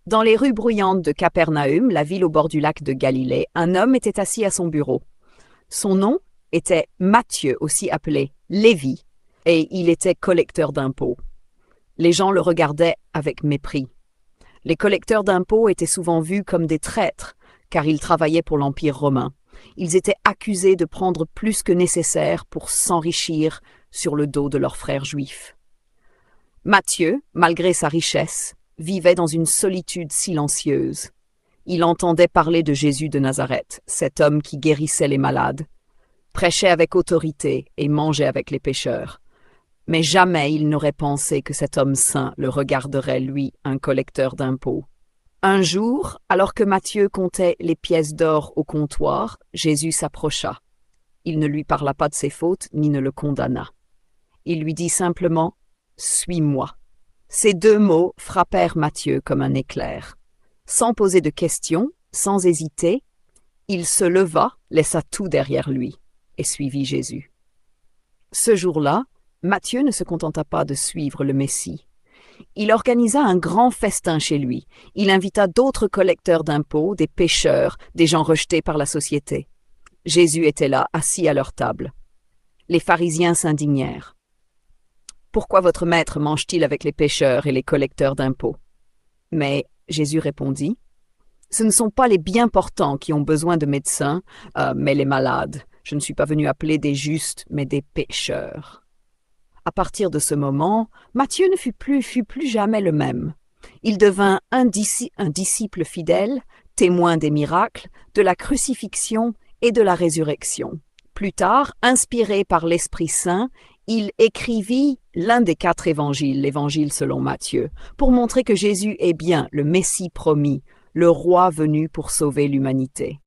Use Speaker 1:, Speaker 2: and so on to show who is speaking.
Speaker 1: Dans les rues bruyantes de Capernaüm, la ville au bord du lac de Galilée, un homme était assis à son bureau. Son nom était Matthieu, aussi appelé Lévi, et il était collecteur d'impôts. Les gens le regardaient avec mépris. Les collecteurs d'impôts étaient souvent vus comme des traîtres, car ils travaillaient pour l'Empire romain. Ils étaient accusés de prendre plus que nécessaire pour s'enrichir sur le dos de leurs frères juifs. Matthieu, malgré sa richesse, vivait dans une solitude silencieuse. Il entendait parler de Jésus de Nazareth, cet homme qui guérissait les malades, prêchait avec autorité et mangeait avec les pécheurs. Mais jamais il n'aurait pensé que cet homme saint le regarderait, lui, un collecteur d'impôts. Un jour, alors que Matthieu comptait les pièces d'or au comptoir, Jésus s'approcha. Il ne lui parla pas de ses fautes, ni ne le condamna. Il lui dit simplement « Suis-moi ». Ces deux mots frappèrent Matthieu comme un éclair. Sans poser de questions, sans hésiter, il se leva, laissa tout derrière lui et suivit Jésus. Ce jour-là, Matthieu ne se contenta pas de suivre le Messie. Il organisa un grand festin chez lui. Il invita d'autres collecteurs d'impôts, des pécheurs, des gens rejetés par la société. Jésus était là, assis à leur table. Les pharisiens s'indignèrent. « Pourquoi votre maître mange-t-il avec les pécheurs et les collecteurs d'impôts » Mais Jésus répondit, « Ce ne sont pas les bien portants qui ont besoin de médecins, mais les malades. Je ne suis pas venu appeler des justes, mais des pécheurs. » À partir de ce moment, Matthieu ne fut plus jamais le même. Il devint un disciple fidèle, témoin des miracles, de la crucifixion et de la résurrection. Plus tard, inspiré par l'Esprit Saint, il écrivit l'un des 4 évangiles, l'évangile selon Matthieu, pour montrer que Jésus est bien le Messie promis, le roi venu pour sauver l'humanité.